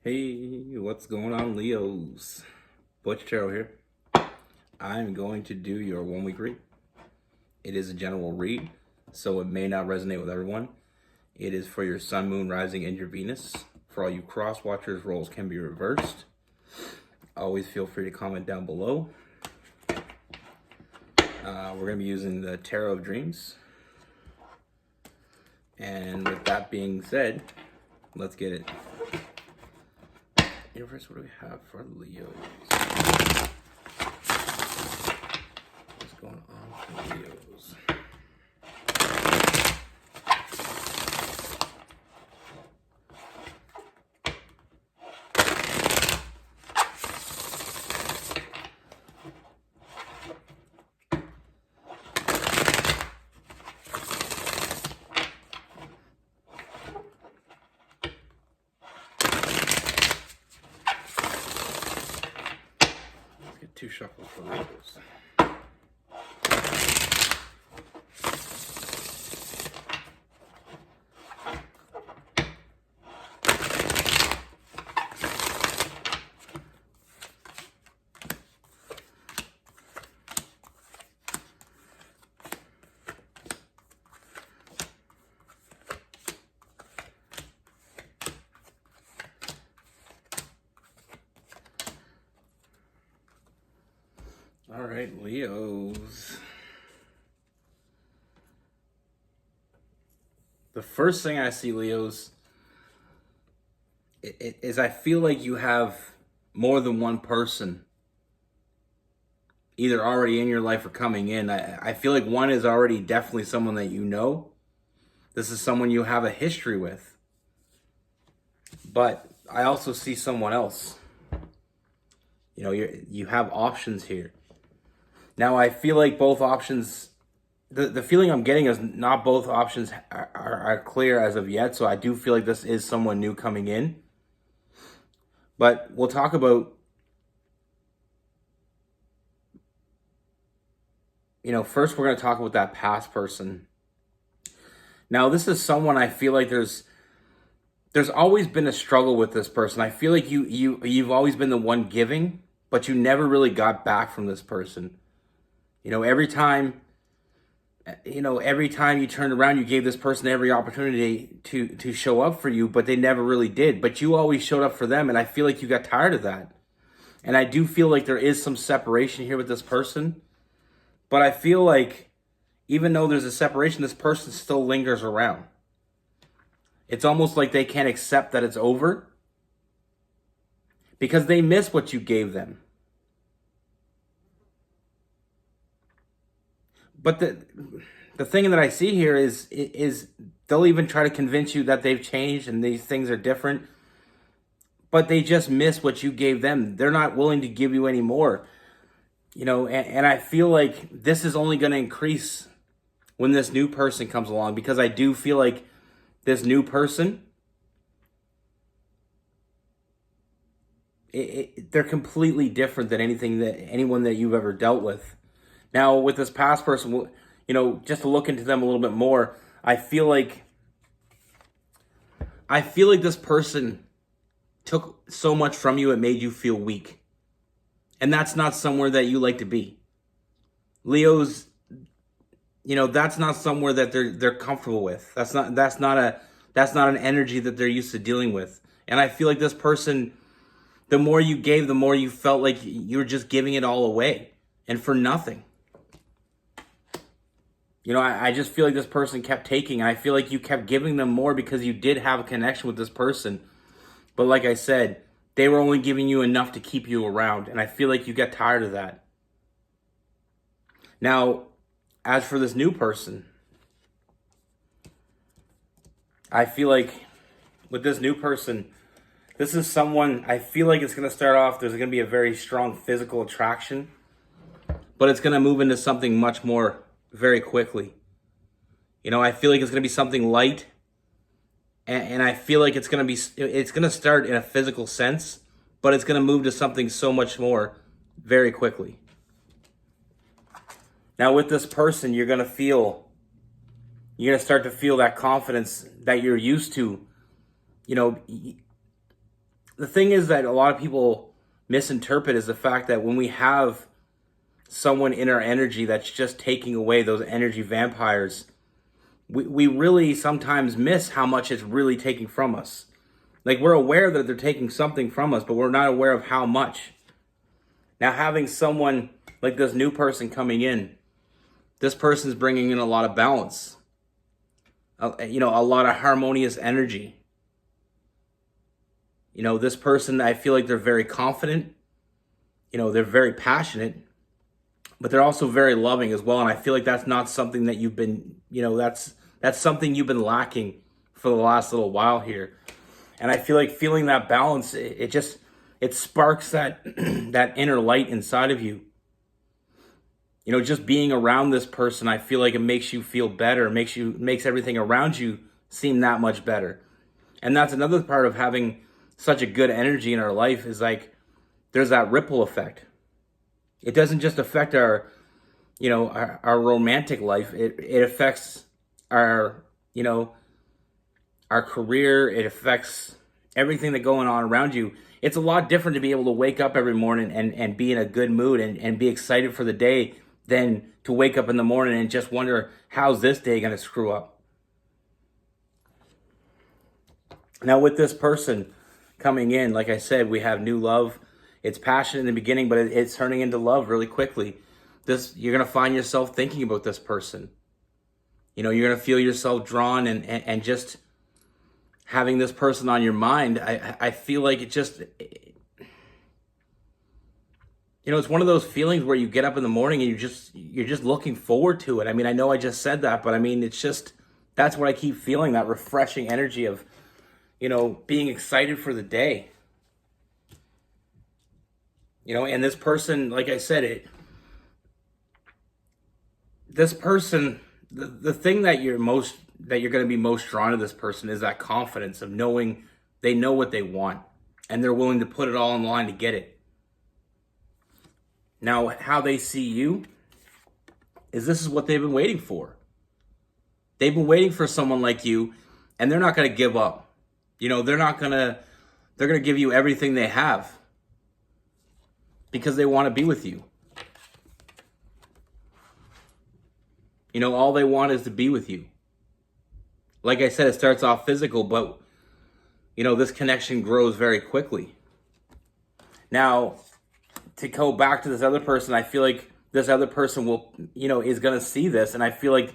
Hey, what's going on, Leos? Butch Tarot here. I'm going to do your 1 week read. It is a general read, so it may not resonate with everyone. It is for your Sun, Moon, Rising, and your Venus. For all you cross watchers, roles can be reversed. Always feel free to comment down below. We're going to be using the Tarot of Dreams. And with that being said, let's get it. Universe, what do we have for Leos? What's going on for Leos? Let's get 2 shuffles for Leos. All right, Leos. The first thing I see, Leos, is I feel like you have more than one person either already in your life or coming in. I feel like one is already definitely someone that you know. This is someone you have a history with. But I also see someone else. You know, you have options here. Now, I feel like both options, the feeling I'm getting is not both options are clear as of yet. So I do feel like this is someone new coming in. But we'll talk about, first we're going to talk about that past person. Now, this is someone I feel like there's always been a struggle with this person. I feel like you've always been the one giving, but you never really got back from this person. Every time you turned around, you gave this person every opportunity to show up for you, but they never really did. But you always showed up for them, and I feel like you got tired of that. And I do feel like there is some separation here with this person. But I feel like even though there's a separation, this person still lingers around. It's almost like they can't accept that it's over because they miss what you gave them. But the thing that I see here is they'll even try to convince you that they've changed and these things are different, but they just miss what you gave them. They're not willing to give you any more. And I feel like this is only going to increase when this new person comes along, because I do feel like this new person, they're completely different than anyone that you've ever dealt with. Now, with this past person, just to look into them a little bit more, I feel like this person took so much from you, it made you feel weak. And that's not somewhere that you like to be. Leos, that's not somewhere that they're comfortable with. That's not an energy that they're used to dealing with. And I feel like this person, the more you gave, the more you felt like you were just giving it all away and for nothing. I just feel like this person kept taking. I feel like you kept giving them more because you did have a connection with this person. But like I said, they were only giving you enough to keep you around. And I feel like you got tired of that. Now, as for this new person, I feel like with this new person, this is someone, I feel like it's going to start off, there's going to be a very strong physical attraction, but it's going to move into something much more very quickly. I feel like it's going to be something light, and I feel like it's going to start in a physical sense, but it's going to move to something so much more very quickly. Now, with this person, you're going to start to feel that confidence that you're used to. the thing is that a lot of people misinterpret is the fact that when we have someone in our energy that's just taking away those energy vampires, we really sometimes miss how much it's really taking from us. Like, we're aware that they're taking something from us, but we're not aware of how much. Now, having someone like this new person coming in, this person's bringing in a lot of balance, a lot of harmonious energy. This person, I feel like they're very confident. They're very passionate, but they're also very loving as well. And I feel like that's not something that you've been, that's something you've been lacking for the last little while here. And I feel like feeling that balance, it sparks that that inner light inside of you. Just being around this person, I feel like it makes you feel better, makes everything around you seem that much better. And that's another part of having such a good energy in our life, is like there's that ripple effect. It doesn't just affect our romantic life. It affects our career. It affects everything that's going on around you. It's a lot different to be able to wake up every morning and be in a good mood and be excited for the day than to wake up in the morning and just wonder, how's this day going to screw up? Now, with this person coming in, like I said, we have new love. It's passionate in the beginning, but it's turning into love really quickly. You're going to find yourself thinking about this person. You're going to feel yourself drawn and just having this person on your mind. I feel like it's one of those feelings where you get up in the morning and you're just looking forward to it. I mean, I know I just said that, but I mean, that's what I keep feeling, that refreshing energy of, being excited for the day. And this person, like I said, this person, the thing that you're going to be most drawn to this person is that confidence of knowing they know what they want and they're willing to put it all on the line to get it. Now, how they see you is this is what they've been waiting for. They've been waiting for someone like you, and they're not going to give up. They're going to give you everything they have because they want to be with you. All they want is to be with you. Like I said, it starts off physical, but, this connection grows very quickly. Now, to go back to this other person, I feel like this other person is going to see this, and I feel like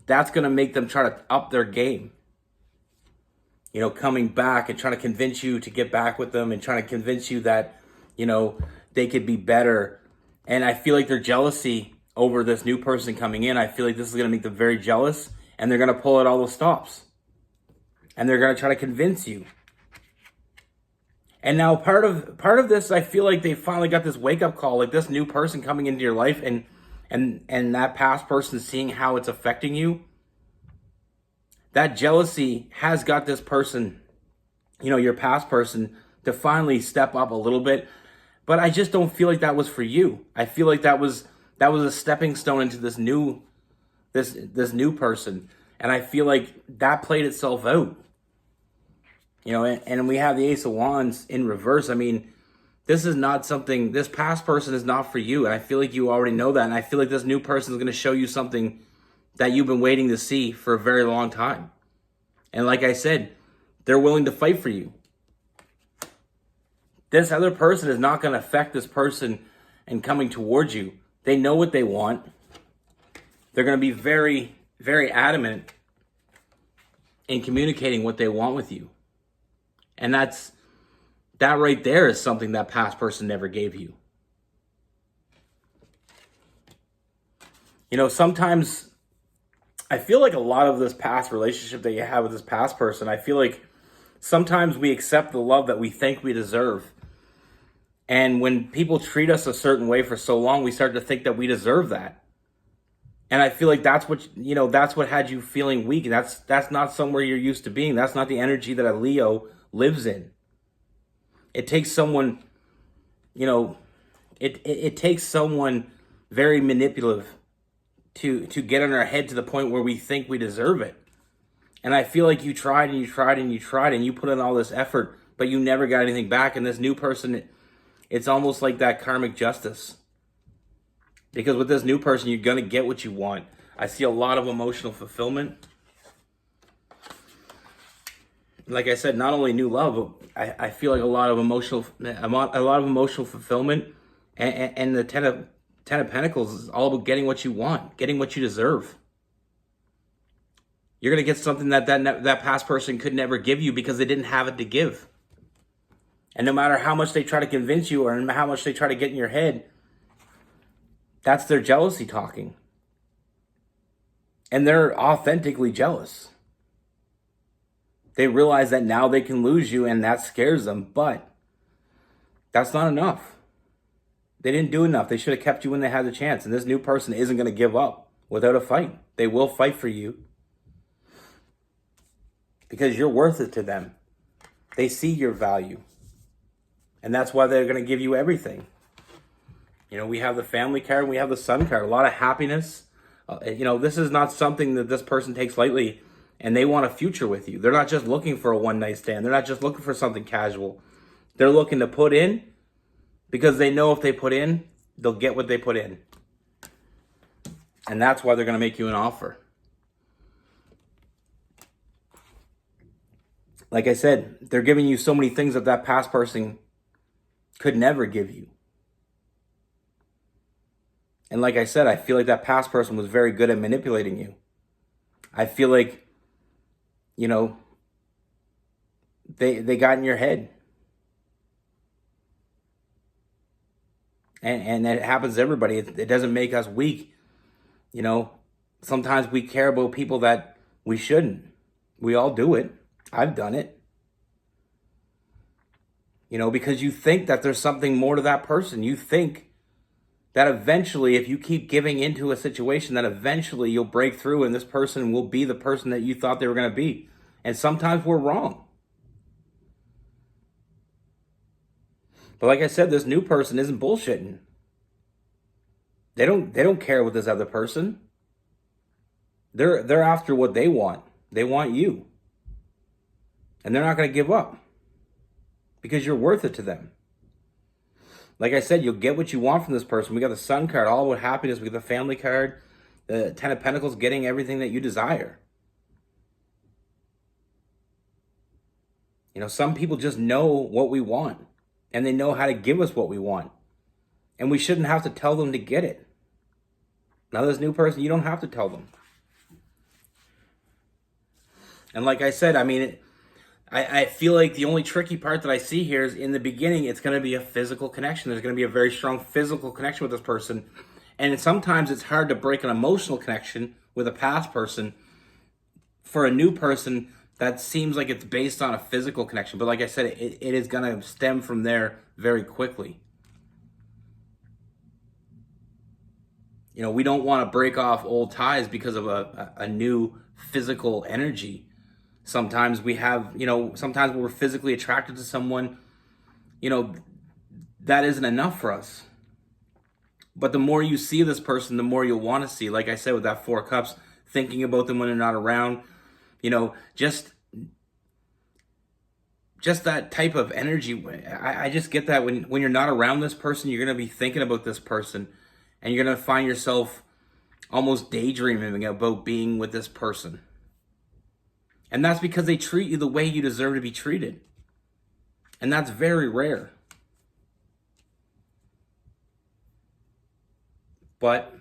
that's going to make them try to up their game. Coming back and trying to convince you to get back with them and trying to convince you that, they could be better. And I feel like their jealousy over this new person coming in, I feel like this is going to make them very jealous, and they're going to pull out all the stops. And they're going to try to convince you. And now part of this, I feel like they finally got this wake-up call, like this new person coming into your life and that past person seeing how it's affecting you. That jealousy has got this person, your past person, to finally step up a little bit. But I just don't feel like that was for you. I feel like that was a stepping stone into this new person. And I feel like that played itself out. And we have the Ace of Wands in reverse. I mean, this past person is not for you. And I feel like you already know that. And I feel like this new person is going to show you something that you've been waiting to see for a very long time. And like I said, they're willing to fight for you. This other person is not going to affect this person and coming towards you. They know what they want. They're going to be very, very adamant in communicating what they want with you. And that right there is something that past person never gave you. Sometimes I feel like a lot of this past relationship that you have with this past person, I feel like sometimes we accept the love that we think we deserve. And when people treat us a certain way for so long, we start to think that we deserve that. And I feel like that's what had you feeling weak. And that's not somewhere you're used to being. That's not the energy that a Leo lives in. It takes someone, it takes someone very manipulative to get in our head to the point where we think we deserve it. And I feel like you tried and you tried and you tried and you put in all this effort, but you never got anything back. And this new person, it's almost like that karmic justice. Because with this new person, you're going to get what you want. I see a lot of emotional fulfillment. Like I said, not only new love, but I feel like a lot of emotional fulfillment. And the Ten of Pentacles is all about getting what you want, getting what you deserve. You're going to get something that past person could never give you because they didn't have it to give. And no matter how much they try to convince you or how much they try to get in your head, that's their jealousy talking. And they're authentically jealous. They realize that now they can lose you and that scares them, but that's not enough. They didn't do enough. They should have kept you when they had the chance. And this new person isn't going to give up without a fight. They will fight for you because you're worth it to them. They see your value. And that's why they're going to give you everything. You know, we have the family card and we have the sun card. A lot of happiness. This is not something that this person takes lightly, and they want a future with you. They're not just looking for a one-night stand. They're not just looking for something casual. They're looking to put in because they know if they put in, they'll get what they put in. And that's why they're going to make you an offer. Like I said, they're giving you so many things that past person could never give you. And like I said, I feel like that past person was very good at manipulating you. I feel like, they got in your head. And it happens to everybody. It doesn't make us weak. Sometimes we care about people that we shouldn't. We all do it. I've done it. Because you think that there's something more to that person. You think that eventually, if you keep giving into a situation, that eventually you'll break through and this person will be the person that you thought they were going to be. And sometimes we're wrong. But like I said, this new person isn't bullshitting. They don't care with this other person. They're after what they want. They want you. And they're not going to give up. Because you're worth it to them. Like I said, you'll get what you want from this person. We got the Sun card, all about happiness. We got the Family card, the Ten of Pentacles, getting everything that you desire. Some people just know what we want. And they know how to give us what we want. And we shouldn't have to tell them to get it. Now this new person, you don't have to tell them. And like I said, I feel like the only tricky part that I see here is in the beginning, it's going to be a physical connection. There's going to be a very strong physical connection with this person. And sometimes it's hard to break an emotional connection with a past person for a new person that seems like it's based on a physical connection. But like I said, it is going to stem from there very quickly. We don't want to break off old ties because of a new physical energy. Sometimes we have, sometimes when we're physically attracted to someone, that isn't enough for us. But the more you see this person, the more you'll want to see. Like I said, with that Four of Cups, thinking about them when they're not around, just that type of energy. I just get that when you're not around this person, you're going to be thinking about this person. And you're going to find yourself almost daydreaming about being with this person. And that's because they treat you the way you deserve to be treated. And that's very rare. But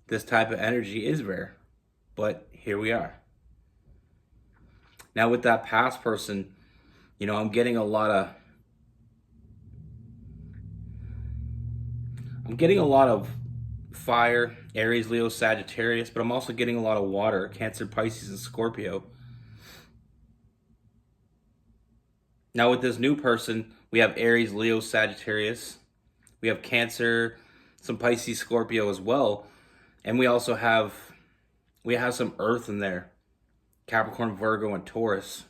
this type of energy is rare. But here we are. Now with that past person, I'm getting a lot of fire, Aries, Leo, Sagittarius, but I'm also getting a lot of water, Cancer, Pisces, and Scorpio. Now with this new person, we have Aries, Leo, Sagittarius. We have Cancer, some Pisces, Scorpio as well. And we also have some Earth in there. Capricorn, Virgo, and Taurus.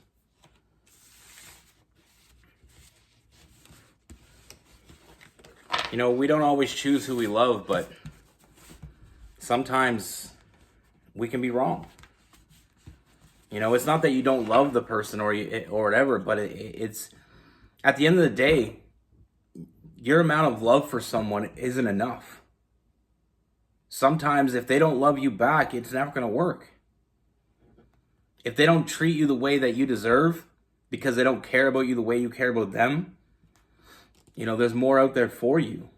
We don't always choose who we love, but sometimes we can be wrong. It's not that you don't love the person or whatever, but At the end of the day, your amount of love for someone isn't enough. Sometimes if they don't love you back, it's never going to work. If they don't treat you the way that you deserve because they don't care about you the way you care about them, there's more out there for you.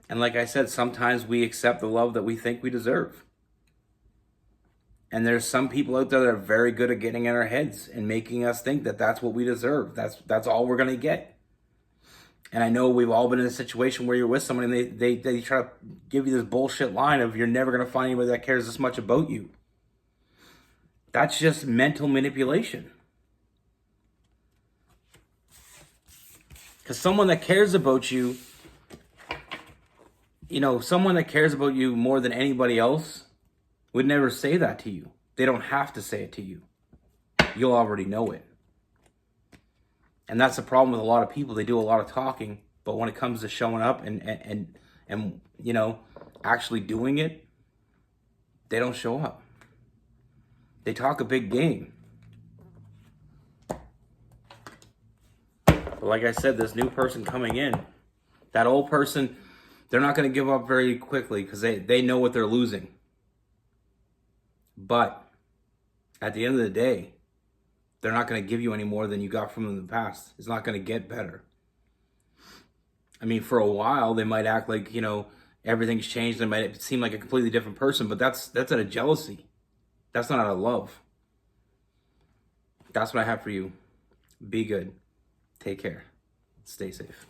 And like I said, sometimes we accept the love that we think we deserve. And there's some people out there that are very good at getting in our heads and making us think that that's what we deserve. That's all we're going to get. And I know we've all been in a situation where you're with someone and they try to give you this bullshit line of you're never going to find anybody that cares this much about you. That's just mental manipulation. Because someone that cares about you, someone that cares about you more than anybody else would never say that to you. They don't have to say it to you. You'll already know it. And that's the problem with a lot of people. They do a lot of talking, but when it comes to showing up and actually doing it, they don't show up. They talk a big game. But like I said, this new person coming in, that old person, they're not going to give up very quickly because they know what they're losing. But at the end of the day, they're not going to give you any more than you got from them in the past. It's not going to get better. I mean, for a while, they might act like, everything's changed. They might seem like a completely different person, but that's out of jealousy. That's not out of love. That's what I have for you. Be good. Take care. Stay safe.